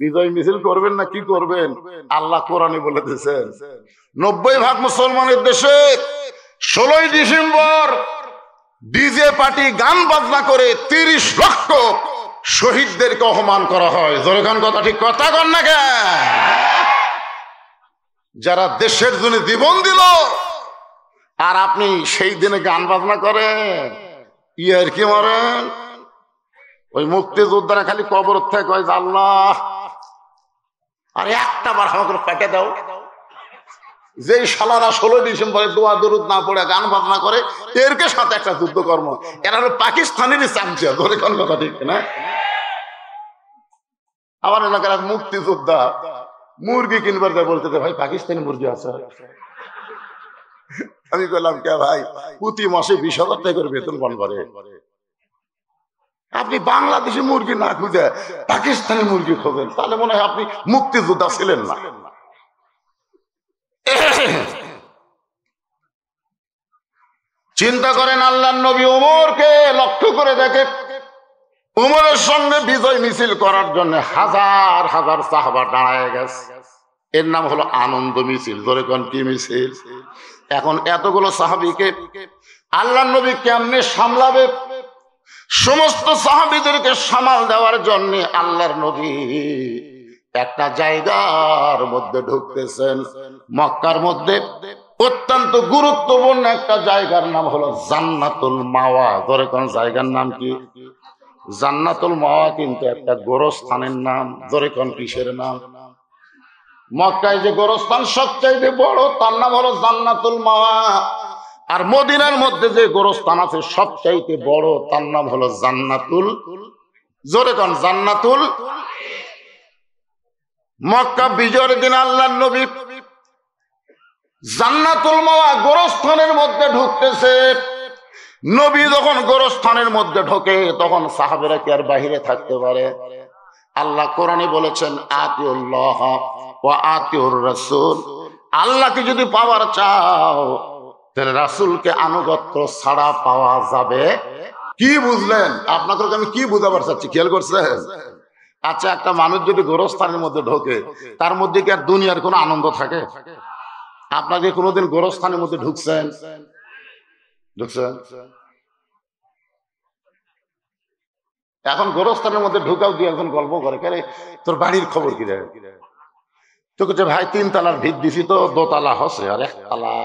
বিজয় মিছিল করবেন না কি করবেন? আল্লাহ কোরআনে বলে দিয়েছেন 90% মুসলমানের দেশে 16ই ডিসেম্বর ডিজে পার্টি গান বাজনা করে 30 লক্ষ শহীদদেরকে অপমান করা হয়। জোরখান কথা ঠিক কথা কন না কেন? যারা দেশের জন্য জীবন দিল আর আপনি সেই দিনে গান বাজনা করেন, ইয়ার কি মারেন? ওই মুক্তিযোদ্ধারা খালি কবর থেকে কয় আল্লাহ আর একটা বার আমাকে পেটে দাও। যেই শালারা 16 ডিসেম্বরে দোয়া দরুদ না পড়ে গান বাজনা করে, এরকে সাথে একটা যুদ্ধ কর্ম। এরা হলো পাকিস্তানেরই চামচা। ধরে কোন কথা ঠিক না? আমার এলাকার এক মুক্তিযোদ্ধা মুরগি কিনবার যায়, বলতে ভাই পাকিস্তানি মুরগি আছে। আমি বললাম কে ভাই, প্রতি মাসে 20,000 টাকা করে বেতন পান করে, আপনি বাংলাদেশি মুরগি না খুঁজে পাকিস্তানি মুরগি খোঁজেন, তাহলে মনে হয় আপনি মুক্তিযোদ্ধা ছিলেন না। চিন্তা করেন, আল্লাহর নবী ওমরকে লক্ষ্য করে দেখে, ওমরের সঙ্গে বিজয় মিছিল করার জন্য হাজার হাজার সাহাবা দাঁড়ায় গেছে। এর নাম হলো আনন্দ মিছিল। ধরে কোন কি মিছিল? এখন এতগুলো সাহাবীকে আল্লাহর নবী কেমনে সামলাবে? সমস্ত সাহাবীদেরকে সামাল দেওয়ার জন্য আল্লাহর নবী একটা জায়গার মধ্যে ঢুকতেছেন। মক্কার মধ্যে অত্যন্ত গুরুত্বপূর্ণ একটা জায়গার নাম হলো জান্নাতুল মাওয়া। ধরে কোন জায়গার নাম কি? জান্নাতুল মাওয়া কিন্তু একটা গোরস্থানের নাম। ধরে কোন কিসের নাম? মক্কায় যে গোরস্থান সবচাইতে বড়, তার নাম হলো জান্নাতুল মাওয়া। আর মদিনার মধ্যে যে গোরস্থান আছে সবচাইতে বড়, তার নাম হলো জান্নাতুল, জোরে কোন জান্নাতুল। মক্কা বিজয়ের দিন আল্লাহর নবী জান্নাতুল মাওয়া গোরস্থানের মধ্যে ঢুকতেছে। নবী যখন গোরস্থানের মধ্যে ঢোকে তখন সাহাবেরা কি আর বাহিরে থাকতে পারে? আল্লাহ কোরআনে বলেছেন আতিউল্লাহ ওয়া আতিউর রাসূল। আল্লাহকে যদি পাওয়ার চাও তাহলে রাসূলকে আনুগত্য ছাড়া পাওয়া যাবে। কি বুঝলেন? আপনাকে আমি কি বুঝাবার চাচ্ছি খেয়াল করছেন? আচ্ছা, একটা মানুষ যদি গোরস্থানের মধ্যে ঢোকে, তার মধ্যে কি আর দুনিয়ার কোনো আনন্দ থাকে? আপনাকে কোনোদিন গোরস্থানের মধ্যে ঢুকছেন? এখন গোরস্থানের মধ্যে ঢুকাও দিয়ে একজন গল্প করে, কে তোর বাড়ির খবর কি রে? তো কে ভাই 3 তলার ভিত দিছি, তো 2 তলা হচ্ছে আর 1 তলা।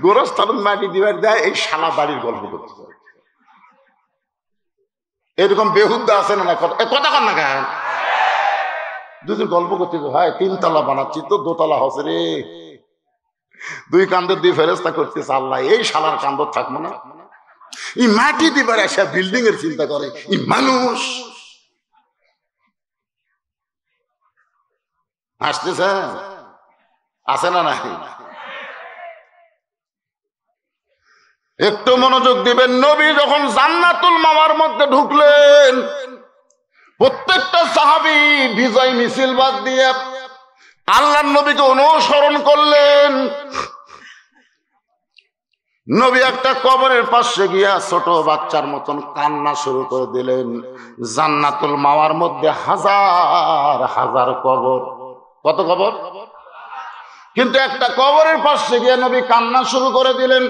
গোরস্থান মাটি দিবার দেয়, এই শালা বাড়ির গল্প করছে। এরকম বেহুদ্দা আছে না? কথা কন না কেন? দুজন গল্প করছে, ভাই 3 তলা বানাচ্ছি তো 2 তলা হচ্ছে রে। 2 কান্দর 2 ফেরেশতা করতেছে, আল্লাহ এই শালার কান্দর থাকবো না। এই মাটি দিবার এসে বিল্ডিং এর চিন্তা করে এই মানুষ। আসতেছে আছে না নাই? একটু মনোযোগ দিবেন। নবী যখন জান্নাতুল মাওয়ার মধ্যে ঢুকলেন, প্রত্যেকটা সাহাবী বিজয় মিছিল বাদ দিয়ে আল্লাহর নবীকে অনুসরণ করলেন। নবী একটা কবরের পাশে গিয়া ছোট বাচ্চার মতন কান্না শুরু করে দিলেন। জান্নাতুল মাওয়ার মধ্যে হাজার হাজার কবর। কত কবর? কিন্তু একটা কবরের পাশে গিয়া নবী কান্না শুরু করে দিলেন।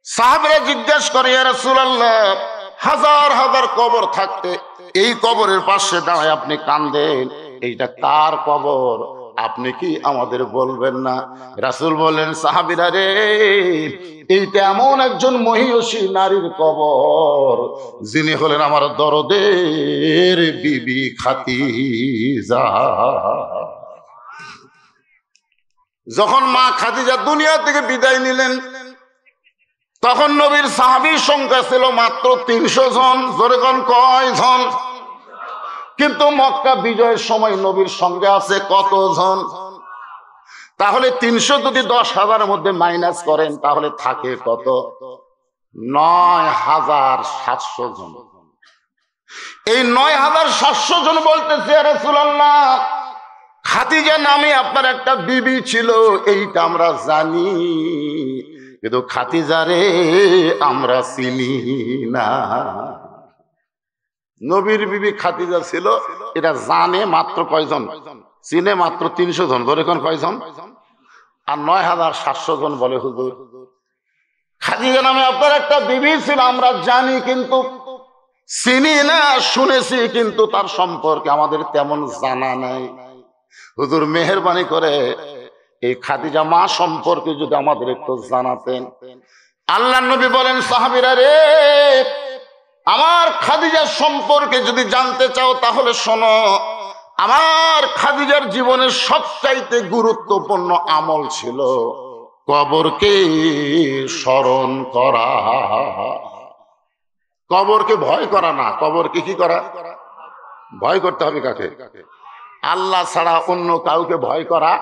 সাহাবীরা জিজ্ঞেস করে, ইয়া রাসূলুল্লাহ, হাজার হাজার কবর থাকতে এই কবরের পাশে দাঁড়ায় আপনি কান্দেন, এইটা কার কবর? আপনি কি আমাদের বলবেন না? রাসূল বলেন, সাহাবীরা রে, এইটা এমন একজন মহিয়সী নারীর কবর, যিনি হলেন আমার দরদের বিবি খাদিজা। যখন মা খাদিজা দুনিয়া থেকে বিদায় নিলেন, তখন নবীর সাহাবীর সংখ্যা ছিল মাত্র 300 জন। জোরে কোন কয়জন? কিন্তু মক্কা বিজয়ের সময় নবীর সঙ্গে আছে কতজন? তাহলে 300 যদি 10,000 মধ্যে মাইনাস করেন তাহলে থাকে কত? 9,700 জন। এই 9,700 জন বলতেছে, ইয়া রাসূলুল্লাহ, খাদিজা নামে আপনার একটা বিবি ছিল, এইটা আমরা জানি, কিন্তু খাদিজা রে আমরা চিনি না। নবীর বিবি খাদিজা ছিল, এটা জানে মাত্র কয়জন, চিনে মাত্র 300 জন, ধরে কোন কয়জন, আর 9700 জন বলে হুজুর খাদিজা নামে আপনার একটা বিবি ছিল, আমরা জানি কিন্তু চিনি না, শুনেছি কিন্তু তার সম্পর্কে আমাদের তেমন জানা নাই। হুজুর মেহেরবানি করে এই খাদিজা মা সম্পর্কে যদি আমাদের একটু জানাতেন। আল্লাহর নবী বলেন, সাহাবীরা রে, আমার খাদিজার সম্পর্কে যদি জানতে চাও তাহলে শোনো, আমার খাদিজার জীবনের সবচাইতে গুরুত্বপূর্ণ আমল ছিল কবরকে স্মরণ করা। কবরকে ভয় করা না, কবরকে কি করা, ভয় করতে হবে কাকে, আল্লাহ ছাড়া অন্য কাউকে ভয় করা,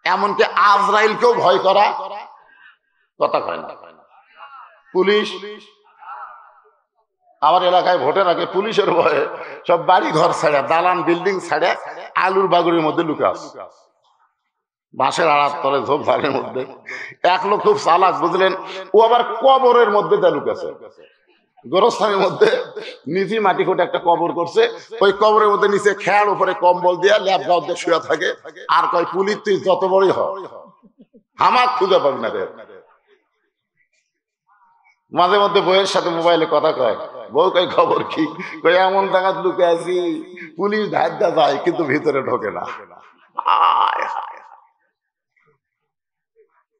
এমনকি আজরাইলকেও ভয় করা। কথা কয় না। পুলিশ, আমার এলাকায় ভোটের আগে পুলিশের ভয়ে সব বাড়ি ঘর ছাড়া, দালান বিল্ডিং ছাড়া আলুর বাগুড়ির মধ্যে লুকে আছে, বাঁশের আড়ার তলে ঝোপঝাড়ের মধ্যে। এক লোক খুব চালাক, বুঝলেন, ও আবার কবরের মধ্যে লুকেছে, গোরস্থানের মধ্যে নিচে মাটি কোটে একটা কবর করছে, ওই কবরের মধ্যে নিচে খেয়াল, উপরে কম্বল দিয়া ল্যাব গাও দিয়ে শুয়ে থাকে, আর কয় পুলিশ তুই যত বড়ই হ, হামাক খুঁজে পাবি না রে। মাঝে মধ্যে বউয়ের সাথে মোবাইলে কথা কয়, বউ কয় খবর কি, কই এমন জায়গা লুকে আছি পুলিশ ধাক্কা যায় কিন্তু ভিতরে ঢোকে না।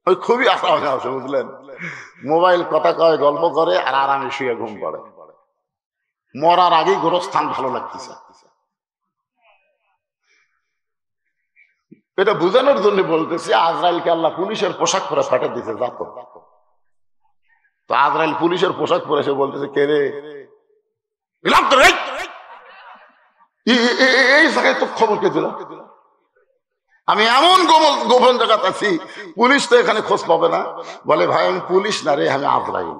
ওই খুবই আরামে আছে, বুঝলেন, মোবাইল কথা কয়, গল্প করে আর আরামে শুয়ে ঘুম পড়ে। মরার আগেই গোরস্থান ভালো লাগতেছে। এটা বুঝানোর জন্য বলতেছি, আজরাইলকে আল্লাহ পুলিশের পোশাক পরে ফাটে দিতে যাত, তো আজরাইল পুলিশের পোশাক পরে সে বলতেছে, কে রে, এই জায়গায় তো খবর কে দিল, আমি এমন গোপন জায়গাতে আছি, পুলিশ তো এখানে খোঁজ পাবে না। বলে, ভাই আমি পুলিশ না রে, আমি আজরাইল।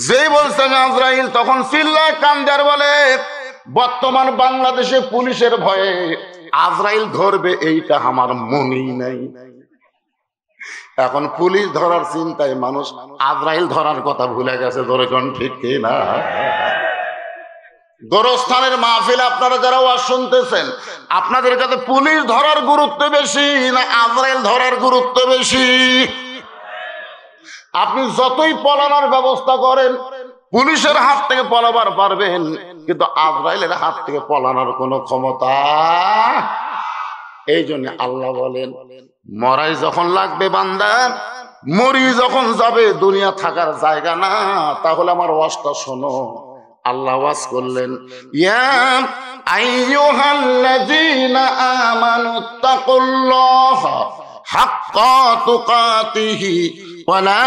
যেই বলছে আমি আজরাইল, তখন চিল্লায় কান্দার বলে, বর্তমান বাংলাদেশে পুলিশের ভয়ে আজরাইল ধরবে এইটা আমার মনেই নাই। এখন পুলিশ ধরার চিন্তায় মানুষ আজরাইল ধরার কথা ভুলে গেছে, ধরে কোন ঠিক কিনা। গোরস্থানের মাহফিল আপনারা যারা ওয়াজ শুনতেছেন, আপনাদের কাছে পুলিশ ধরার গুরুত্ব বেশি না আজরাইল ধরার গুরুত্ব বেশি? আপনি যতই পলানোর ব্যবস্থা করেন, পুলিশের হাত থেকে পলাবার পারবেন, কিন্তু আজরাইলের হাত থেকে পলানোর কোনো ক্ষমতা। এই জন্য আল্লাহ বলেন, মরাই যখন লাগবে বান্দা, মরি যখন যাবে, দুনিয়া থাকার জায়গা না, তাহলে আমার ওয়াজটা শোনো। আল্লাহ ওয়াজ করলেন, ইয়া আইয়ুহাল্লাযীনা আমানুত্তাকুল্লাহা হাক্কা তুকাতিহি ওয়া লা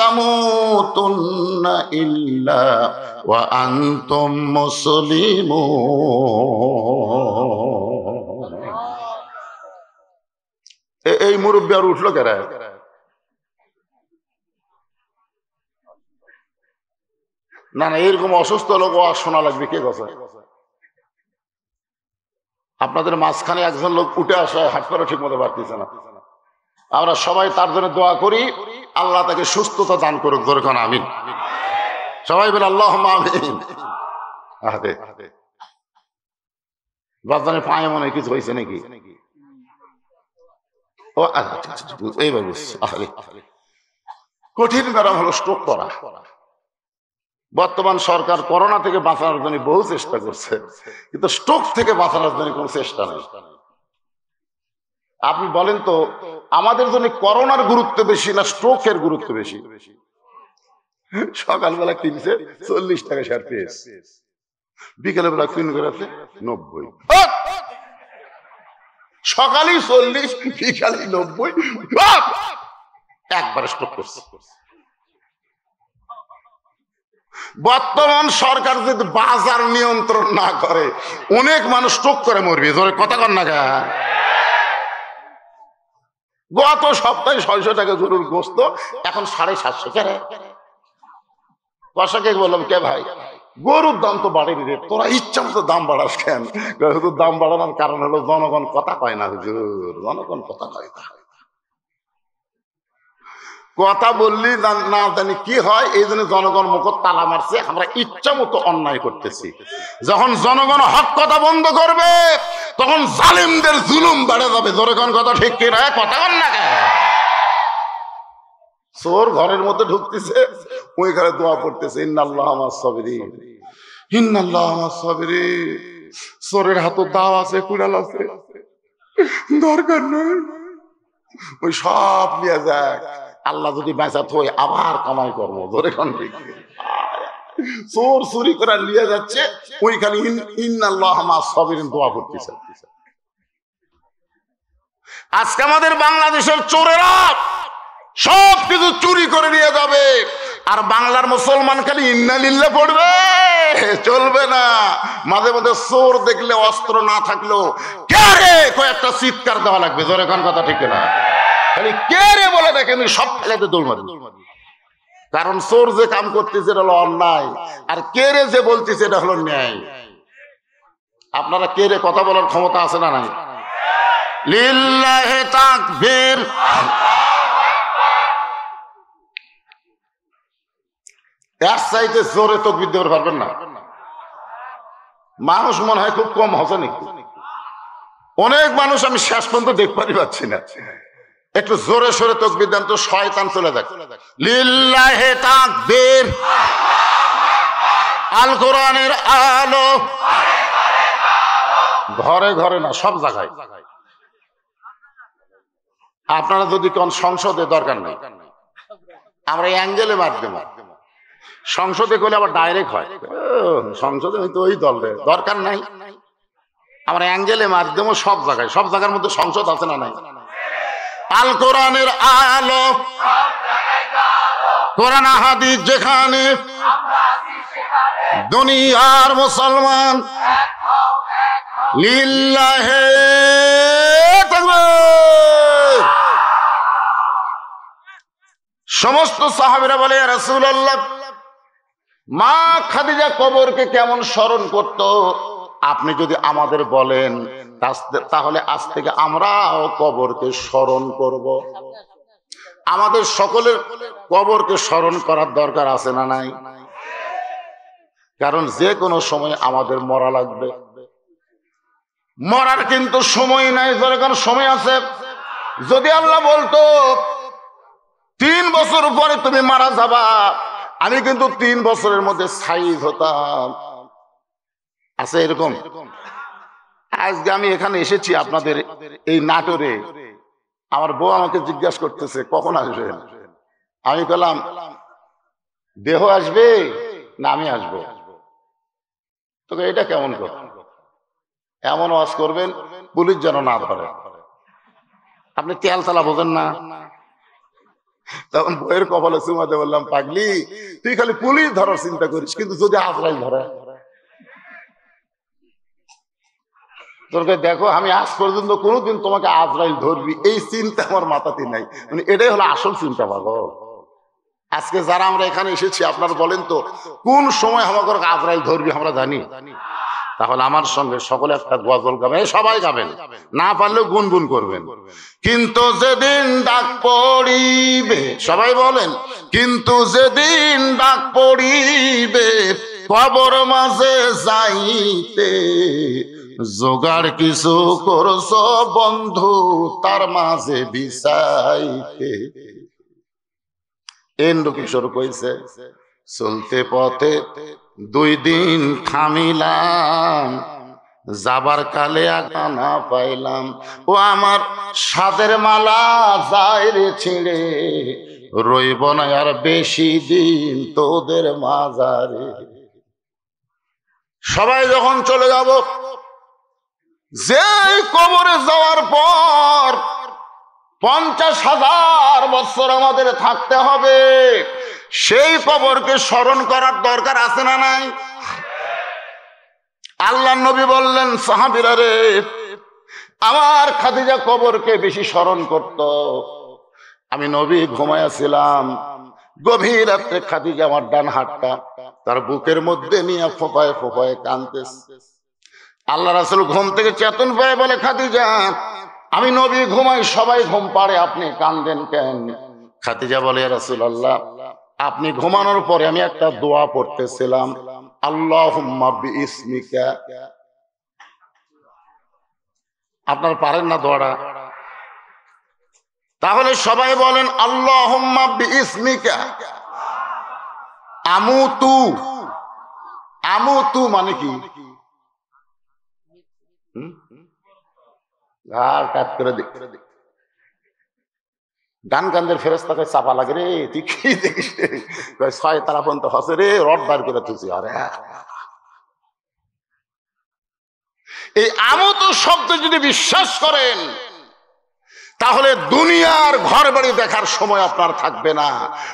তামুতুন্না ইল্লা ওয়া আনতুম মুসলিমুন। এই মুরব্বি আর উঠলো কেরা? না না, এরকম অসুস্থ লোক ওয়াজ শোনা লাগবে, কে কথা? আপনাদের মাঝখানে একজন লোক উঠে আসে, হাঁটতে ঠিক মতো পারতেছে না। আমরা সবাই তার জন্য দোয়া করি, আল্লাহ তাকে সুস্থতা দান করুক, দরকার আমিন। সবাই বলে আল্লাহুম্মা আমিন। বাজারে পায়ে মনে কিছু হয়েছে নাকি? ও আচ্ছা, এইবার কঠিন ব্যারাম হলো স্ট্রোক করা। বর্তমান সরকার করোনা থেকে বাঁচানোর জন্য বহু চেষ্টা করছে, কিন্তু স্ট্রোক থেকে বাঁচানোর জন্য কোনো চেষ্টা নেই। আপনি বলেন তো, আমাদের জন্য করোনার গুরুত্ব বেশি না স্ট্রোকের গুরুত্ব বেশি? সকালবেলা কিনছে 40 টাকা শেয়ার পেয়েছে, বিকেলে বেলা কিন করেছে 90। সকালে 40, বিকালে 90, একবারে স্ট্রোক করছে। বর্তমান সরকার যদি বাজার নিয়ন্ত্রণ না করে, অনেক মানুষ স্ট্রোক করে মরবে, ধরে কথা কর না। গত সপ্তাহে 600 টাকা গরুর গোস্ত, এখন 750 টাকা। কষাকে বললাম, কে ভাই, গরুর দাম তো বাড়েনি রে, তোরা ইচ্ছা মতো দাম বাড়াস কেন? দাম বাড়ানোর কারণ হলো জনগণ কথা কয় না হুজুর, জনগণ কথা কয় না। কথা বললি না জানি কি হয়, এই জন্য জনগণ মুখ তালা মারছে, আমরা ইচ্ছা মতো অন্যায় করতেছি। যখন জনগণ হক কথা বন্ধ করবে তখন জালিমদের জুলুম বেড়ে যাবে। জনগণ কথা ঠিক কিনা? কথা বল না কেন? চোর ঘরের মধ্যে ঢুকতেছে, ওইখানে দোয়া পড়তেছে, ইন্নাল্লাহ মাস সাবিরিন, ইন্নাল্লাহ মাস সাবিরিন। চোরের হাতে দাও আছে, কুড়াল আছে, দরকার নেই, ওই সব নিয়ে যায়। আল্লাহ যদি বেঁচা থই আবার কামাই করবো। ধরে চোর চুরি করে নিয়ে যাচ্ছে, ওইখানে ইন্নাল্লাহ মাস সাবিরিন দোয়া পড়তেছে। আজকে আমাদের বাংলাদেশের চোরেরা সব কিছু চুরি করে নিয়ে যাবে, আর বাংলার মুসলমান খালি ইন্না লিল্লাহ পড়বে, চলবে না। মাঝে মাঝে চোর দেখলে অস্ত্র না থাকলেও কে রে কয়েকটা চিৎকার দেওয়া লাগবে। জোরে কোন কথা ঠিক না? খালি কে রে বলে দেখেন, সব ফেলাতে দৌড় মারবে। কারণ চোর যে কাম করতেছে এটা হলো অন্যায়, আর কে রে যে বলতেছে এটা হলো ন্যায়। আপনারা কে রে কথা বলার ক্ষমতা আছে না নাই? লিল্লাহি তাকবীর। এর চাইতে জোরে তাকবীর দিতে পারবেন না। মানুষ মনে হয় খুব কম হচ্ছে নাকি? অনেক মানুষ আমি শেষ পর্যন্ত দেখতে পাচ্ছি না। একটু জোরে সোরে তাকবীর দেন তো, শয়তান চলে যাক। লিল্লাহি তাকবীর। আল কোরআনের আলো ঘরে ঘরে না, সব জায়গায়। আপনারা যদি কোন সংসদে, দরকার নেই, আমরা অ্যাঙ্গেলে মাধ্যম সংসদে করলে আবার ডাইরেক্ট হয়, সংসদে হয়তো ওই দলের দরকার নাই। আমরা অ্যাঙ্গেলে মাধ্যমে সব জায়গায়, সব জায়গার মধ্যে সংসদ আছে না নাই? আল কোরআনের আলো, কোরআন হাদিস যেখানে, দুনিয়ার মুসলমান লিল্লাহি তাকবীর। সমস্ত সাহাবীরা বলে, ইয়া রাসূলুল্লাহ, মা খাদিজা কবরকে কেমন স্মরণ করত, আপনি যদি আমাদের বলেন তাহলে আজ থেকে আমরাও কবরকে স্মরণ করব। আমাদের সকলের কবরকে স্মরণ করার দরকার আছে না নাই? কারণ যে কোনো সময় আমাদের মরা লাগবে। মরার কিন্তু সময় নাই, যখন সময় আছে। যদি আল্লাহ বলতো 3 বছর পরে তুমি মারা যাবা, আমি কিন্তু 3 বছরের মধ্যে শহীদ হতাম। আছে এরকম? আজকে আমি এখানে এসেছি আপনাদের এই নাটোরে, আমার বউ আমাকে জিজ্ঞাসা করতেছে কখন আসবেন। আমি বললাম দেহ আসবে না আমি আসবো। তোকে এটা কেমন কথা? এমন ওয়াজ করবেন পুলিশ যেন না ধরে। আপনি তেল তালা বোঝেন না? তখন বইয়ের কপালে চুমাতে বললাম, পাগলি তুই খালি পুলিশ ধরার চিন্তা করিস, কিন্তু যদি আজরাইল ধরে। তোকে দেখো, আমি আজ পর্যন্ত কোনোদিন তোমাকে আজরাইল ধরবি এই চিন্তা আমার মাথাতে নাই। মানে এটাই হলো আসল চিন্তা। ভাবো আজকে যারা আমরা এখানে এসেছি, আপনারা বলেন তো কোন সময় আমাকে আজরাইল ধরবি আমরা জানি? তাহলে আমার সঙ্গে সকলে একটা গজল গাবেন, সবাই গাবেন, না পারলেও গুনগুন করবেন। কিন্তু যেদিন ডাক পড়িবে, সবাই বলেন, কিন্তু যেদিন ডাক পড়িবে কবর মাঝে যাইতে, জোগাড় কিছু করছ বন্ধু তার মাঝে বিছাইতে। এন্ডু কিশোর কইছে, চলতে পথে 2 দিন থামিলাম, যাবার কালে আগানা পাইলাম। ও আমার সাদের মালা যায় রে ছিঁড়ে, রইব না আর বেশি দিন তোদের মাঝারে। সবাই যখন চলে যাব, যে কবরে যাওয়ার পর 50,000 বছর আমাদের থাকতে হবে, সেই কবরকে স্মরণ করার দরকার আছে না নাই? আল্লাহ নবী বললেন, সাহাবীরা রে, আমার খাদিজা কবরকে বেশি স্মরণ করত। আমি নবী ঘুমাইয়াছিলাম, গভীর রাত্রে খাদিজা আমার ডান হাতটা তার বুকের মধ্যে নিয়ে ফোঁপায় ফোঁপায় কাঁদতেছে। আল্লাহ রাসূল ঘুম থেকে চেতন পেয়ে বলে, খাদিজা আমি নবী ঘুমাই, সবাই ঘুম পাড়ে, আপনি কান্দেন কেন? খাদিজা বলে, ইয়া রাসূলুল্লাহ, আপনি ঘুমানোর পরে আমি একটা দোয়া পড়তেছিলাম, আল্লাহুম্মা বিইসমিকা। আপনারা পারেন না দোয়াটা? তাহলে সবাই বলেন আল্লাহুম্মা বিইসমিকা আমুতু। আমুতু মানে কি? আর কাজ করে দেখ, গান গানদের ফেরেশতাকে চাপা লাগে রে, তুই কি দেখিস রে? ছয় তারা পর্যন্ত হসে রে, রড বার করে তুই। আরে এই আমুতু শব্দ যদি বিশ্বাস করেন, তাহলে দুনিয়ার ঘর বাড়ি দেখার সময় আপনার থাকবে না।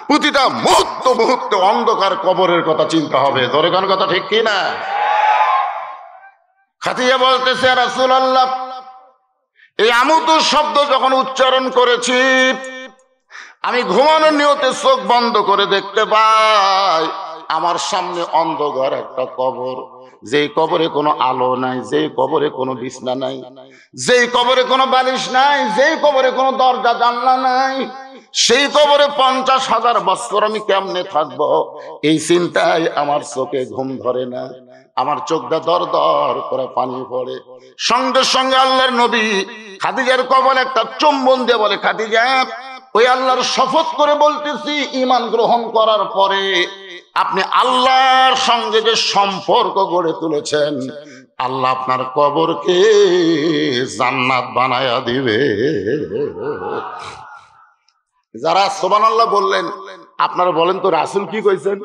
প্রতিটা মুহূর্ত মুহূর্তে অন্ধকার কবরের কথা চিন্তা হবে। ধরে কোন কথা ঠিক কি না? খাদিজা বলতেছে, ইয়া রাসূলুল্লাহ, এই আমুতু শব্দ যখন উচ্চারণ করেছি, আমি ঘুমানোর নিয়তে চোখ বন্ধ করে দেখতে পাই আমার সামনে অন্ধকার একটা কবর, যেই কবরে কোনো আলো নাই, যেই কবরে কোনো বিছনা নাই, যেই কবরে কোনো বালিশ নাই, যেই কবরে কোনো দরজা জানলা নাই, সেই কবরে 50,000 বছর আমি কেমনে থাকবো, এই চিন্তায় আমার চোখে ঘুম ধরে না, আমার চোখটা দর দর করে পানি পড়ে। সঙ্গে সঙ্গে আল্লাহর নবী খাদিজার কবরে একটা চুম্বন দিয়ে বলে, খাদিজা, ওই আল্লাহর শপথ করে বলতেছি, ঈমান গ্রহণ করার পরে আপনি আল্লাহর সঙ্গে যে সম্পর্ক গড়ে তুলেছেন, আল্লাহ আপনার কবরকে জান্নাত বানায়া দিবে। যারা সুবহানাল্লাহ বললেন, আপনারা বলেন তো রাসূল কি কইছেন?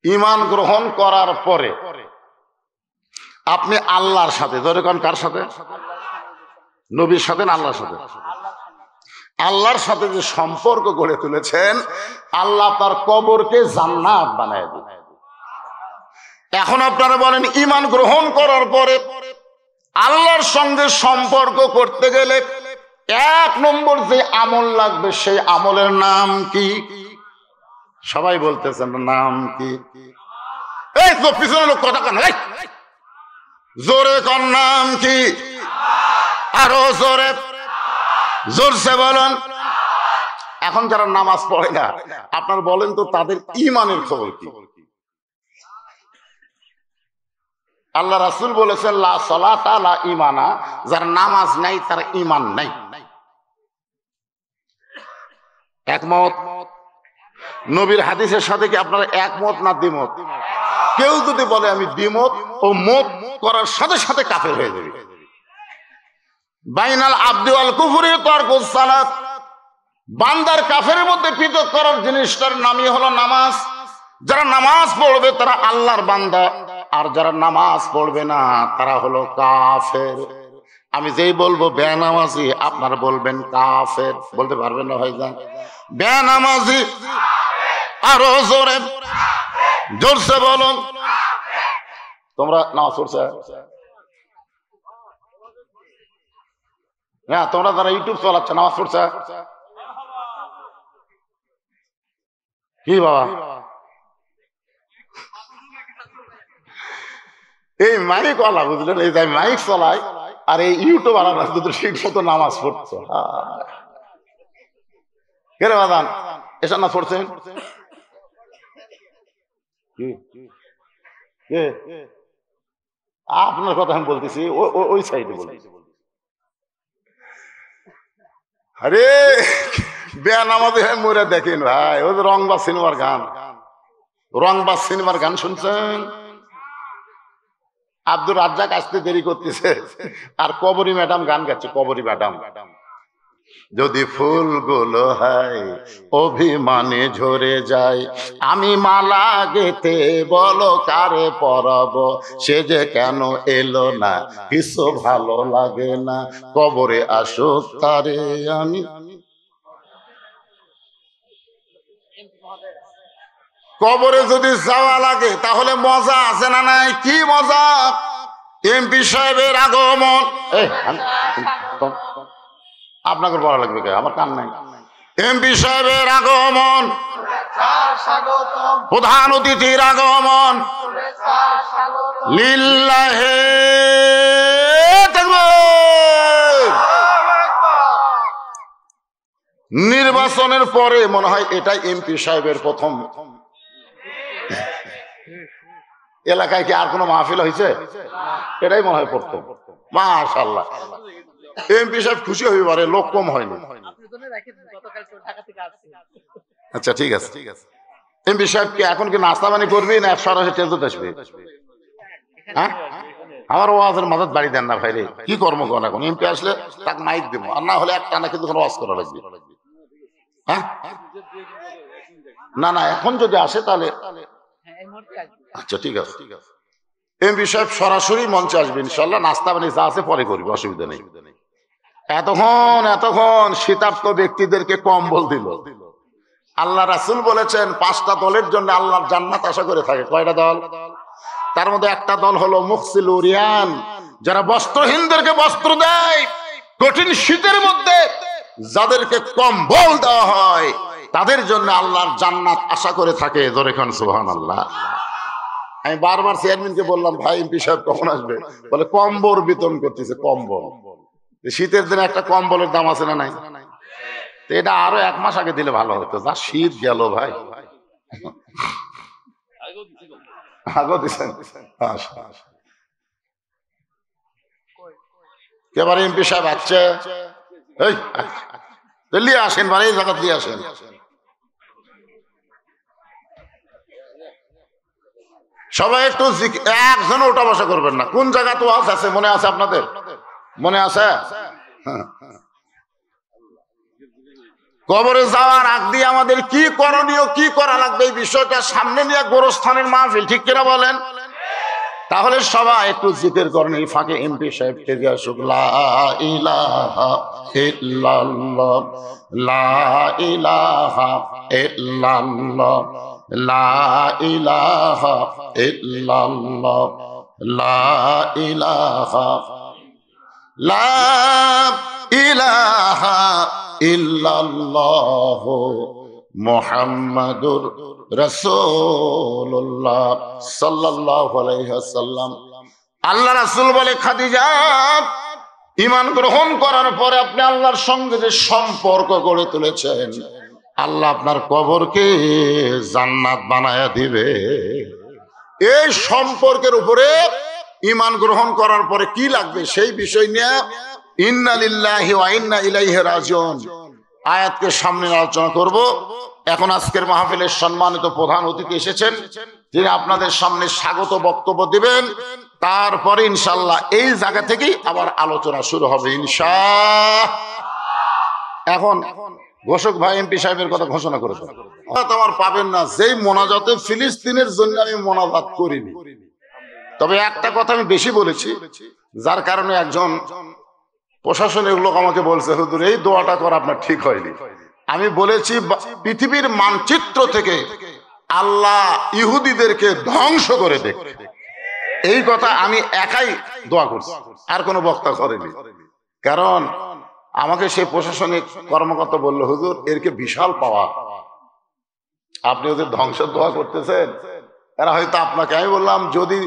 ঈমান গ্রহণ করার পরে আপনি আল্লাহর সাথে, ধরে কোন কার সাথে? নবীর সাথে না আল্লাহর সাথে? আল্লাহর সাথে যে সম্পর্ক গড়ে তুলেছেন, আল্লাহ তার কবরকে জান্নাত বানায় দিবে। এখন আপনারা বলেন, ঈমান গ্রহণ করার পরে আল্লাহর সঙ্গে সম্পর্ক করতে গেলে 1 নম্বর যে আমল লাগবে, সেই আমলের নাম কি? সবাই বলতেছেন নাম কি? এই তো পিছনে লোক কথা কেন, জোরে কোন নাম কি? আরো জোরে, জোরসে বলুন। এখন যারা নামাজ পড়ে না, আপনার বলেন তো তাদের ঈমানের খবর কি? আল্লাহ রাসূল বলেছেন, লা সালাতা লা ঈমানা, যার নামাজ নাই তার ঈমান নাই। একমত? নবীর হাদিসের সাথে কি আপনারা একমত না দ্বিমত? কেউ যদি বলে আমি দ্বিমত, ও মত করার সাথে সাথে কাফের হয়ে যাবে। বাইনাল আবদি ওয়াল কুফরি তারকুস সালাত, বান্দার কাফেরের মধ্যে পৃথক করার জিনিসটার নামই হলো নামাজ। যারা নামাজ পড়বে তারা আল্লাহর বান্দা, আর যারা নামাজ পড়বে না তারা হলো কাফের। আমি যেই বলবো বেনামাজি, আপনারা বলবেন কাফের। বলতে পারবেন না ভাইজান? বেনামাজি, আরো জোরে, জোরসে বলুন। তোমরা নামাজ পড়ছো? হ্যাঁ, তোমরা যারা ইউটিউব চালাচ্ছ নামাজ পড়ছো? কি বাবা, এই মাইক ওয়ালা বুঝলেন, এই যে মাইক চলায় আর এই ইউটিউব আলাদা ঠিক মতো নামাজ পড়ছো। কে রে বাদান, এসব না পড়ছেন? আপনার কথা আমি বলতেছি, ওই সাইডে বলতেছি। আরে বেনামাজি হয়ে মরে দেখেন ভাই, ওই যে রংবাজ সিনেমার গান, রংবাজ সিনেমার গান শুনছেন? আব্দুর রাজ্জাক আসতে দেরি করতেছে, আর কবরী ম্যাডাম গান গাচ্ছে। কবরী ম্যাডাম, যদি ফুলগুলো হয় অভিমানে ঝরে যায়, আমি মালা গেতে বলো কারে পরাবো, সে যে কেন এলো না, কিছু ভালো লাগে না, কবরে আসুক তারে আমি। কবরে যদি যাওয়া লাগে তাহলে মজা আছে না নাই? কি মজা! এমপি সাহেবের আগমন, আপনাকে বলা লাগবে কে? আমার কান নাই। এমপি সাহেবের আগমন, প্রধান অতিথির আগমন, লিল্লাহে তাকবীর, নির্বাচনের পরে মনে হয় এটাই এমপি সাহেবের প্রথম। এলাকায় কি আর কোনো মাহফিল হয়েছে? এটাই মনে হয় প্রথম। মাশাআল্লাহ, এমপি সাহেব খুশি হইতে পারে, লোক কম হয়নি। আচ্ছা ঠিক আছে। এমপি সাহেব কি এখন কি নাস্তা পানি করবি না সরাসরি টেজত আসবে? হ্যাঁ, আমার ওয়াজের মাথায় বাড়ি দেন না ভাই রে, কি কর্ম করেন এখন? এমপি আসলে তাকে মাইক দিব, আর না হলে একটা না কিন্তু ওয়াজ করা লাগবে। হ্যাঁ না, এখন যদি আসে তাহলে আচ্ছা ঠিক আছে। এমপি সাহেব সরাসরি মঞ্চে আসবে ইনশাল্লাহ, নাস্তা পানি যা আছে পরে করবে, অসুবিধা নেই। এতক্ষণ শীতার্ত ব্যক্তিদেরকে কম্বল দিল। আল্লাহ রাসূল বলেছেন 5টা দলের জন্য আল্লাহর জান্নাত আশা করে থাকে। কয়টা দল? তার মধ্যে একটা দল হলো মুখসিল উরিয়ান, যারা বস্ত্রহীনদেরকে বস্ত্র দেয়। কঠিন শীতের মধ্যে যাদেরকে কম্বল দেওয়া হয় তাদের জন্য আল্লাহর জান্নাত আশা করে থাকে। জোরে খান সুবহানাল্লাহ। আমি বারবার চেয়ারম্যানকে বললাম, ভাই এমপি সাহেব কখন আসবে? বলে কম্বল বিতরণ করতেছে। কম্বল, শীতের দিনে একটা কম্বলের দাম আছে না নাই? এটা আরো 1 মাস আগে দিলে ভালো হতো। যা শীত গেল ভাই। আগো দিছেন। এবারে এমপি সাহেব আসছে, লিয়ে আসেন, মানে এই জায়গা দিয়ে আসেন। সবাই একটু একজন ওঠা বসা করবেন না। কোন জায়গা তো আছে মনে আছে আপনাদের? মনে আছে? কবরে যাওয়ার আগ দিয়ে আমাদের কি করণীয়, কি করা লাগবে, এই বিষয়টা সামনে নিয়ে গোরস্থানের মাহফিল, ঠিক কিনা বলেন? তাহলে সবাই একটু জিকির করেন। এই ফাঁকে এমপি সাহেব থেকে আসুক। লা ইলাহা ইল্লাল্লাহ, লা ইলাহা ইল্লাল্লাহ, লা ইলাহা ইল্লাল্লাহ, লা ইলাহা, লা ইলাহা ইল্লাল্লাহ মুহাম্মাদুর রাসূলুল্লাহ সাল্লাল্লাহু আলাইহি ওয়াসাল্লাম। আল্লাহ রাসূল বলে, খাদিজা ঈমান গ্রহণ করার পরে আপনি আল্লাহর সঙ্গে যে সম্পর্ক গড়ে তুলেছেন, আল্লাহ আপনার কবরকে জান্নাত বানায়া দিবে। এই সম্পর্কের উপরে ঈমান গ্রহণ করার পরে কি লাগবে সেই বিষয় নিয়ে ইন্না লিল্লাহি ওয়া ইন্না ইলাইহি রাজিউন আয়াতকে সামনে আলোচনা করব। এখন আজকের মাহফিলের সম্মানিত প্রধান অতিথি এসেছেন, যিনি আপনাদের সামনে স্বাগত বক্তব্য দিবেন। তারপরে ইনশাআল্লাহ এই জায়গা থেকেই আবার আলোচনা শুরু হবে ইনশাআল্লাহ। এখন ঘোষক ভাই এমপি সাহেবের কথা ঘোষণা করেছেন, আমার পাবেন না। যেই মোনাজাতে ফিলিস্তিনের জন্য আমি মোনাজাত করিনি, তবে একটা কথা আমি বেশি বলেছি, যার কারণে একজন প্রশাসনের লোক আমাকে বলছে, হুজুর এই দোয়াটা করা আপনার ঠিক হয়নি। আমি বলেছি পৃথিবীর মানচিত্র থেকে আল্লাহ ইহুদিদেরকে ধ্বংস করে দেখ, এই কথা আমি একাই দোয়া করছি, আর কোনো বক্তা করেনি। কারণ আমাকে সেই প্রশাসনিক কর্মকর্তা বলল, হুজুর এরকে বিশাল পাওয়া, আপনি ওদের ধ্বংসের দোয়া করতেছেন। এরা হয়তো আপনাকে, আমি বললাম যদি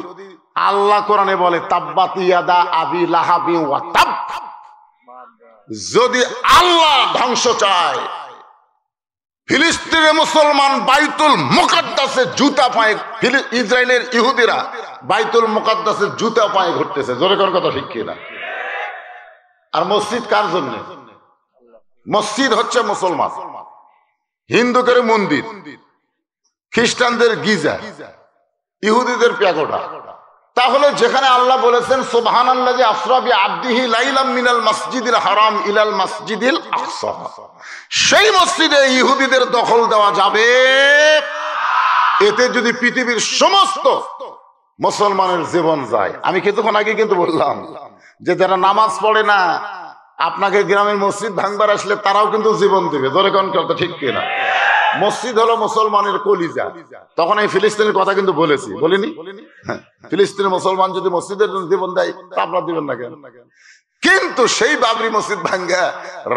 আল্লাহ কোরআনে বলে তাব্বাত ইয়াদা আবি লাহাবি ওয়া তাব, যদি আল্লাহ ধ্বংস চায়, ফিলিস্তিনের মুসলমান বাইতুল মুকাদ্দাসে জুতা পায়ে, ইসরায়েলের ইহুদিরা বাইতুল মুকাদ্দাসে জুতা পায়ে ঘুরতেছে। জোরে কোন কথা ঠিক কিনা? আর মসজিদ কার জন্য? মসজিদ হচ্ছে মুসলমান, হিন্দুদের মন্দির, খ্রিস্টানদের গির্জা, ইহুদিদের প্যাগোডা। তাহলে যেখানে আল্লাহ বলেছেন সুবহানাল্লাযী আসরা বিআবদিহি লাইলাম মিনাল মাসজিদিল হারাম ইলাল মাসজিদিল আকসা, সেই মসজিদে ইহুদিদের দখল দেওয়া যাবে? এতে যদি পৃথিবীর সমস্ত মুসলমানের জীবন যায়। আমি কিছুক্ষণ আগে কিন্তু বললাম যে যারা নামাজ পড়ে না, আপনাকে গ্রামের মসজিদ ভাঙবার আসলে তারাও কিন্তু জীবন দেবে। ধরে কোন কথা ঠিক কিনা? মসজিদ হলো মুসলমানের কলিজা। তখন এই ফিলিস্তিনের কথা কিন্তু বলেছি, বলিনি? ফিলিস্তিনের মুসলমান যদি মসজিদের জন্য জীবন দেয়, তা আপনারা দিবেন না কেন? কিন্তু সেই বাবরি মসজিদ ভাঙ্গা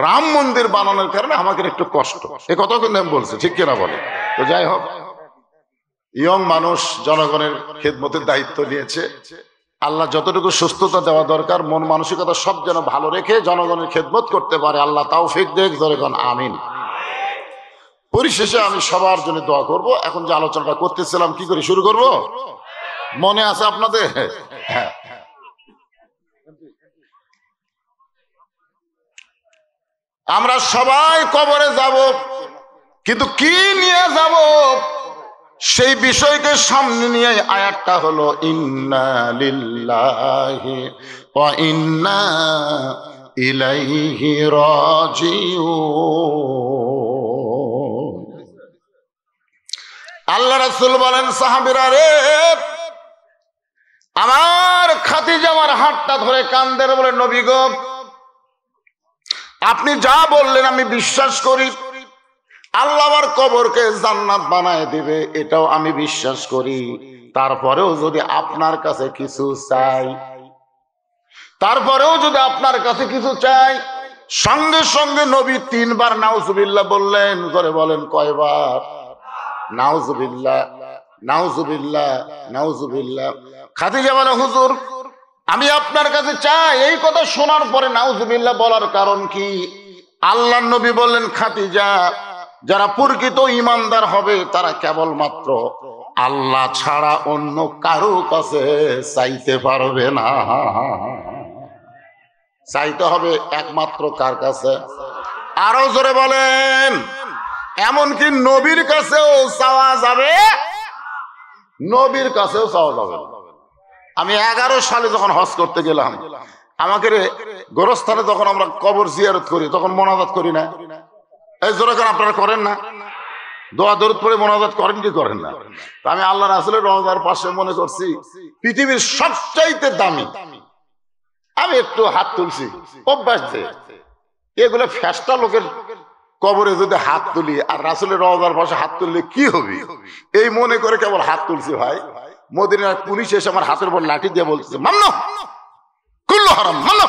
রাম মন্দির বানানোর কারণে আমাকে একটু কষ্ট, এ কথা কিন্তু আমি বলছি, ঠিক কিনা বলে? তো যাই হোক, ইয়ং মানুষ জনগণের খেদমতের দায়িত্ব নিয়েছে। আল্লাহ যতটুকু সুস্থতা দেওয়া দরকার, মন মানসিকতা সব যেন ভালো রেখে জনগণের খেদমত করতে পারে, আল্লাহ তৌফিক দেখ। জোরে কোন আমিন। পরিশেষে আমি সবার জন্য দোয়া করব। এখন যে আলোচনাটা করতেছিলাম কি করে শুরু করব, মনে আছে আপনাদের? হ্যাঁ, আমরা সবাই কবরে যাব, কিন্তু কি নিয়ে যাব সেই বিষয়কে সামনে নিয়ে আয়াতটা হলো ইন্না লিল্লাহি ওয়া ইন্না ইলাইহি রাজিউন। আল্লাহ রাসূল বলেন, সাহাবীরা রে, আমার খাদিজা আমার হাতটা ধরে কান্দের, বলে নবী গো, আপনি যা বললেন আমি বিশ্বাস করি। আল্লাহ আমার কবরকে জান্নাত বানায় দিবে, এটাও আমি বিশ্বাস করি। তারপরেও যদি আপনার কাছে কিছু চাই, সঙ্গে সঙ্গে নবী 3 বার নাউজুবিল্লাহ বললেন। করে বলেন কয়বার? নাউজুবিল্লাহ, নাউজুবিল্লাহ, নাউজুবিল্লাহ। খাদিজা বলে, হুজুর আমি আপনার কাছে চাই। এই কথা শোনার পরে নাউজুবিল্লাহ বলার কারণ কি? আল্লাহর নবী বললেন, খাদিজা, যারা প্রকৃত ঈমানদার হবে তারা কেবলমাত্র আল্লাহ ছাড়া অন্য কারো কাছে চাইতে পারবে না। চাইতে হবে একমাত্র কার কাছে? আরো জোরে বলেন। এমনকি নবীর কাছেও চাওয়া যাবে, নবীর কাছেও চাওয়া যাবে। আমি 11 সালে যখন হজ করতে গেলাম, আমাকে গোরস্থানে যখন আমরা কবর জিয়ারত করি তখন মোনাজাত করি না? এই জোরে কেন আপনারা করেন না? দোয়া দরুদ পড়ে মোনাজাত করেন কি করেন না? আমি আল্লাহ রাসূলের রওজার পাশে মনে করছি পৃথিবীর সবচাইতে দামি। আমি একটু হাত তুলছি, অভ্যাস যে এগুলো ফেস্টা লোকের কবরে যদি হাত তুলি আর রাসূলের রওজার পাশে হাত তুললে কি হবে, এই মনে করে কেবল হাত তুলছি। ভাই, মদিনার পুলিশ এসে আমার হাতের উপর লাঠি দিয়ে বলতেছে, মানো কুল্লু হারাম, মানো।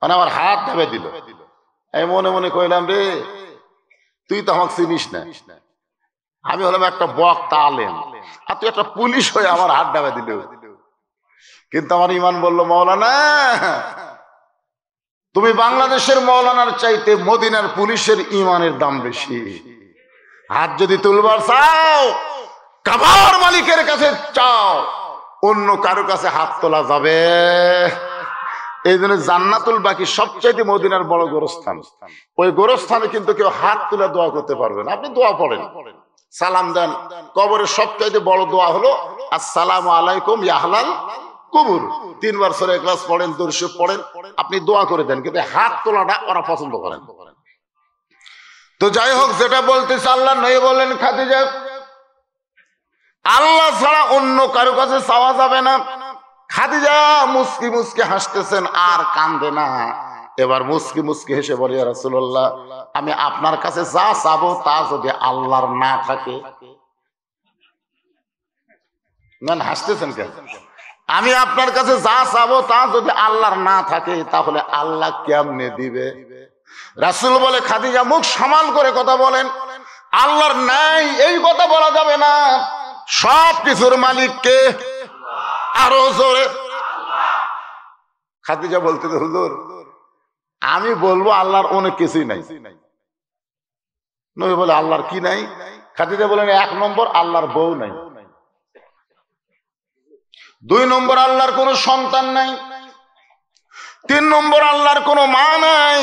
মানে আমার হাত ঢাবে দিল। আমি মনে মনে কইলাম, রে তুই তো আমাকে চিনিস না, আমি হলাম একটা বক্তা আলেম, আর তুই একটা পুলিশ হয়ে আমার হাত ঢাবে দিল। কিন্তু আমার ইমান বলল, মাওলানা, তুমি বাংলাদেশের মাওলানার চাইতে মদিনার পুলিশের ইমানের দাম বেশি। হাত যদি তুলবার চাও কাবার মালিকের কাছে চাও, অন্য কারো কাছে হাত তোলা যাবে। এই জন্য জান্নাতুল বাকি সবচাইতে মদিনার বড় গোরস্থান। ওই গোরস্থানে কিন্তু কেউ হাত তুলে দোয়া করতে পারবে না। আপনি দোয়া পড়েন, সালাম দেন। কবরের সবচাইতে বড় দোয়া হলো আসসালামু আলাইকুম ইয়া আহলাল কবর। 3 বার সূরা ইখলাস পড়েন, দরুদ শরীফ পড়েন, আপনি দোয়া করে দেন, কিন্তু হাত তোলাটা ওরা পছন্দ করেন। তো যাই হোক, যেটা বলতেছে, আল্লাহ নবী বলেন, খাদিজা, আল্লাহ ছাড়া অন্য কারো কাছে চাওয়া যাবে না। খাদিজা মুস্কি মুস্কি হাসতেছেন আর কান্দে না। এবার মুস্কি মুস্কি হেসে বলে, ইয়া রাসূলুল্লাহ, আমি আপনার কাছে যা চাবো তা যদি আল্লাহর না থাকে। না, হাসতেছেন কেন? আমি আপনার কাছে যা চাবো তা যদি আল্লাহর না থাকে তাহলে আল্লাহ কেমনে দিবে? রাসূল বলে, খাদিজা মুখ সামাল করে কথা বলেন, আল্লাহর নাই এই কথা বলা যাবে না। সব কিছুর মালিক কে? আরো জোরে। খাদিজা বলতে, হুজুর আমি বলবো আল্লাহর অনেক কিছুই নাই। নবী বলে, আল্লাহর কি নাই? খাদিজা বলেন, 1 নম্বর আল্লাহর বউ নাই, 2 নম্বর আল্লাহর কোনো সন্তান নাই, 3 নম্বর আল্লাহর কোনো মা নাই,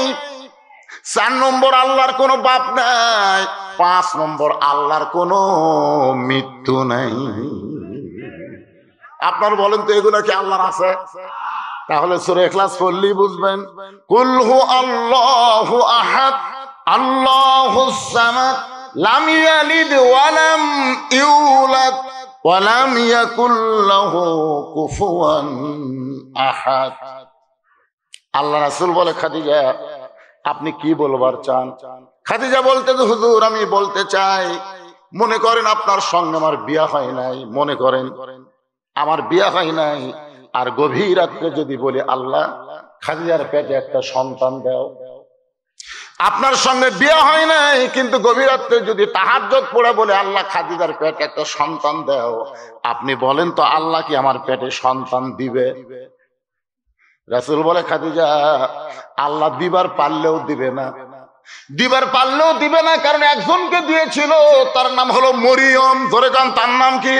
4 নম্বর আল্লাহর কোনো বাপ নাই, 5 নম্বর আল্লাহর কোনো মৃত্যু নাই। আপনার বলেন তো এগুলো কি আল্লাহর আছে? তাহলে সূরা ইখলাস পড়লেই বুঝবেন। কুল হু আল্লাহু আহাদ আল্লাহুস সামাদ লাম ইয়ালিদ ওয়া লাম ইউলাদ ওয়া লাম ইয়াকুল লাহু কুফুয়ান আহাদ। আল্লাহ রাসূল বলে, খাদিজা আপনি কি বলবার চান? খাদিজা বলতে, হুজুর আমি বলতে চাই, মনে করেন আপনার সঙ্গে আমার বিয়ে হয় নাই, মনে করেন আমার বিয়ে হয় নাই, আর গভীর রাত্রে যদি বলি, আল্লাহ খাদিজার পেটে একটা সন্তান দাও। আপনার সঙ্গে বিয়ে হয় নাই, কিন্তু গভীর রাত্রে যদি তাহাজ্জুদ পড়ে বলে, আল্লাহ খাদিজার পেটে একটা সন্তান দাও, আপনি বলেন তো আল্লাহ কি আমার পেটে সন্তান দিবে? রাসূল বলে, খাদিজা আল্লাহ দিবার পারলেও দিবে না, দিবার পারলেও দিবে না, কারণ একজনকে দিয়েছিল, তার নাম হলো মরিয়ম। ধরে কান, তার নাম কি?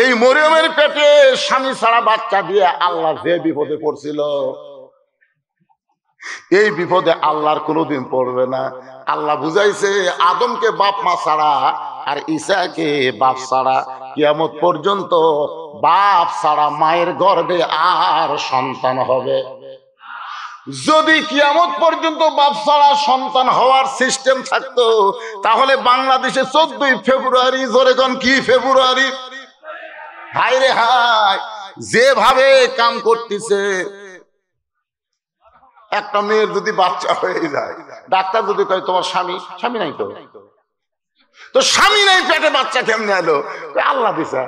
এই মরিয়মের পেটে স্বামী ছাড়া বাচ্চা দিয়ে আল্লাহ যে বিপদে পড়ছিল, এই বিপদে আল্লাহর কোনোদিন পড়বে না। আল্লাহ বুঝাইছে আদমকে বাপ মা ছাড়া আর ঈসাকে বাপ ছাড়া কিয়ামত পর্যন্ত বাপ ছাড়া মায়ের গর্ভে আর সন্তান হবে। যদি কিয়ামত পর্যন্ত বাপ ছাড়া সন্তান হওয়ার সিস্টেম থাকতো, তাহলে বাংলাদেশে 14ই ফেব্রুয়ারি, জোরে কোন কি ফেব্রুয়ারি, হায় রে হায়, যেভাবে কাম করতেছে, একটা মেয়ের যদি বাচ্চা হয়ে যায়, ডাক্তার যদি কয় তোমার স্বামী নাই, তো স্বামী নাই, পেটে বাচ্চা কেমনে এলো? আল্লাহ দিছে।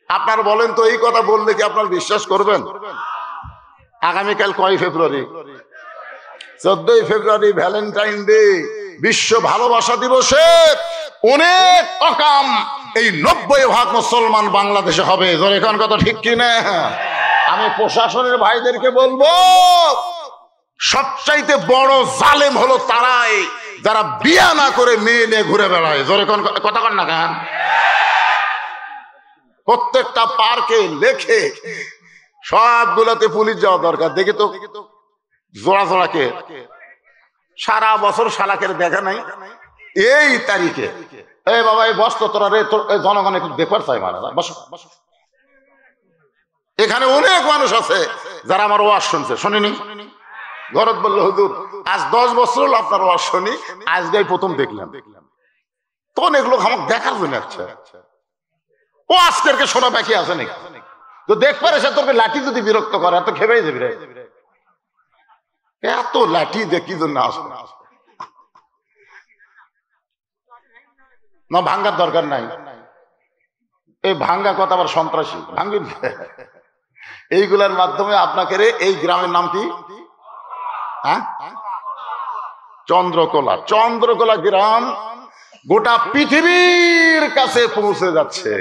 আপনার বলেন তো, এই কথা বললে কি আপনার বিশ্বাস করবেন? আগামীকাল কয় ফেব্রুয়ারি? 14ই ফেব্রুয়ারি, ভ্যালেন্টাইন ডে, বিশ্ব ভালোবাসা দিবসে অনেক অকাম এই 90% মুসলমান বাংলাদেশে হবে। এখন কথা ঠিক কিনা? আমি প্রশাসনের ভাইদেরকে বলবো, সবচাইতে বড় জালেম হলো তারাই যারা বিয়া না করে মেয়ে নিয়ে ঘুরে বেড়ায়। জোরে কথা কন না কেন? প্রত্যেকটা পার্কে লেখে সবগুলোতে পুলিশ যাওয়া দরকার। দেখি তো জোড়া জোড়াকে সারা বছর শালাকে দেখা নাই, এই তারিখে এই বাবা এই বস তো তোরা রে, তোর জনগণ একটু দেখবার চাই, মানে বস। এখানে অনেক মানুষ আছে যারা আমার ওয়াজ শুনছে, শুনিনি? ঘরত বললো হুজুর আজ 10 বছর হলো আপনার ওয়াজ শুনি, আজকে প্রথম দেখলাম। তখন এগুলো আমার দেখার জন্য আসছে। ও আজকেরকে শোনা বাকি আছে নাকি? তো দেখবার এসে তোকে লাঠি যদি বিরক্ত করে, এত খেবেই যাবি রে, এত লাঠি দেখি জন্য আসবে না। ভাঙ্গার দরকার নাই, এই ভাঙ্গা কথা আবার সন্ত্রাসী ভাঙ্গি। এইগুলার মাধ্যমে আপনাকে এই গ্রামের নাম কি? হ্যাঁ, চন্দ্রকোলা। চন্দ্রকোলা গ্রাম গোটা পৃথিবীর কাছে পৌঁছে যাচ্ছে।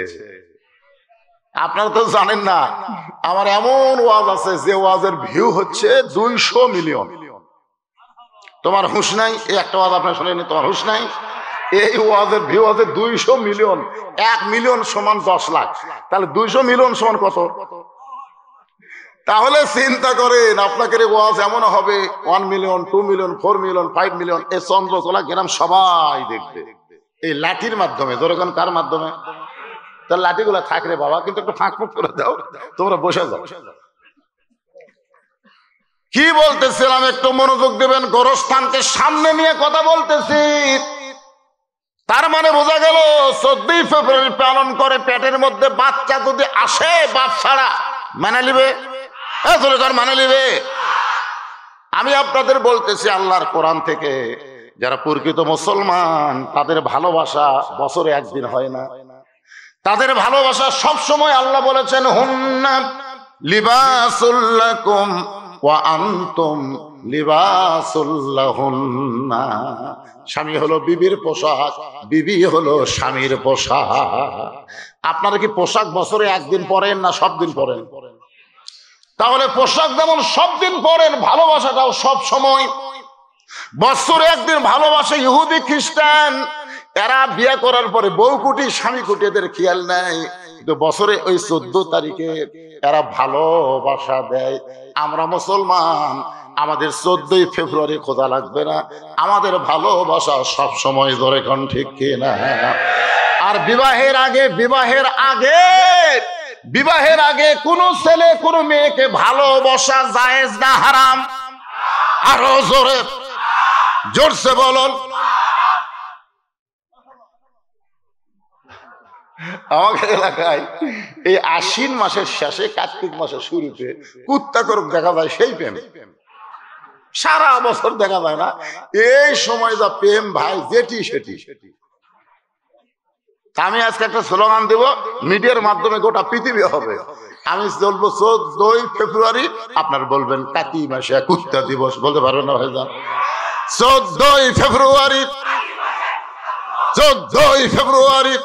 আপনারা তো জানেন না, আমার এমন ওয়াজ আছে যে ওয়াজের ভিউ হচ্ছে 200 মিলিয়ন। তোমার হুঁশ নাই? এই একটা ওয়াজ আপনার শুনেনি, তোমার হুঁশ নাই? এই ওয়াজের ভিউ আছে 200 মিলিয়ন। 1 মিলিয়ন সমান 10 লাখ, তাহলে 200 মিলিয়ন সমান কত? তাহলে চিন্তা করেন, আপনাকে ওয়াজ এমন হবে 1 মিলিয়ন, 2 মিলিয়ন, 4 মিলিয়ন, 5 মিলিয়ন। এই চন্দ্রকোলা গ্রাম সবাই দেখবে এই লাঠির মাধ্যমে। যেরকম কার মাধ্যমে? তার লাঠিগুলা থাক রে বাবা, কিন্তু একটু ফাঁক ফুক করে দাও, তোমরা বসে যাও। কি বলতেছিলাম একটু মনোযোগ দেবেন। গোরস্থানকে সামনে নিয়ে কথা বলতেছি। তার মানে বোঝা গেল 14ই ফেব্রুয়ারি পালন করে পেটের মধ্যে বাচ্চা যদি আসে, বাপ ছাড়া মানে নিবে, মানে নিবে। আমি আপনাদের বলতেছি আল্লাহর কোরআন থেকে, যারা প্রকৃত মুসলমান তাদের ভালোবাসা বছরে একদিন হয় না। তাদের ভালোবাসা সব সময় আল্লাহ বলেছেন হুন্না লিবাসুল লাকুম ওয়া আনতুম লিবাসুল লাহুন্না। স্বামী হলো বিবির পোশাক, বিবি হলো স্বামীর পোশাক। আপনারা কি পোশাক বছরে একদিন পরেন না সব দিন পরেন? তাহলে পোশাক যেমন সব দিন পরেন, ভালোবাসাটাও সব সময়। বছরে একদিন ভালোবাসে ইহুদি খ্রিস্টান, এরা বিয়ে করার পরে বউ কুটি স্বামী কুটি এদের খেয়াল নাই, কিন্তু বছরে ওই 14 তারিখে এরা ভালোবাসা দেয়। আমরা মুসলমান, আমাদের 14ই ফেব্রুয়ারি খোঁজা লাগবে না, আমাদের ভালোবাসা সব সময় ধরে কোন ঠিক কিনা? আর বিবাহের আগে কোন ছেলে কোন মেয়েকে ভালোবাসা জায়েজ না হারাম? আরো জোরসে বলুন। আমাদের এলাকায় এই আশ্বিন মাসের শেষে কার্তিক মাসের শুরুতে কুত্তা করুক দেখা যায়, সেই প্রেম সারা বছর দেখা যায় না। এই সময় যা প্রেম ভাই, যেটি সেটি। আমি আজকে একটা স্লোগান দেব, মিডিয়ার মাধ্যমে গোটা পৃথিবী হবে। আমি বলবো 14ই ফেব্রুয়ারি, আপনার বলবেন কাতি মাসে কুত্তা দিবস, বলতে পারবেন না ভাই? 14ই ফেব্রুয়ারি, 14ই ফেব্রুয়ারি।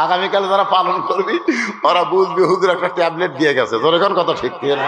আগামীকাল যারা পালন করবি ওরা বুঝবি হুজুর একটা ট্যাবলেট দিয়ে গেছে। তোর এখন কথা ঠিক না?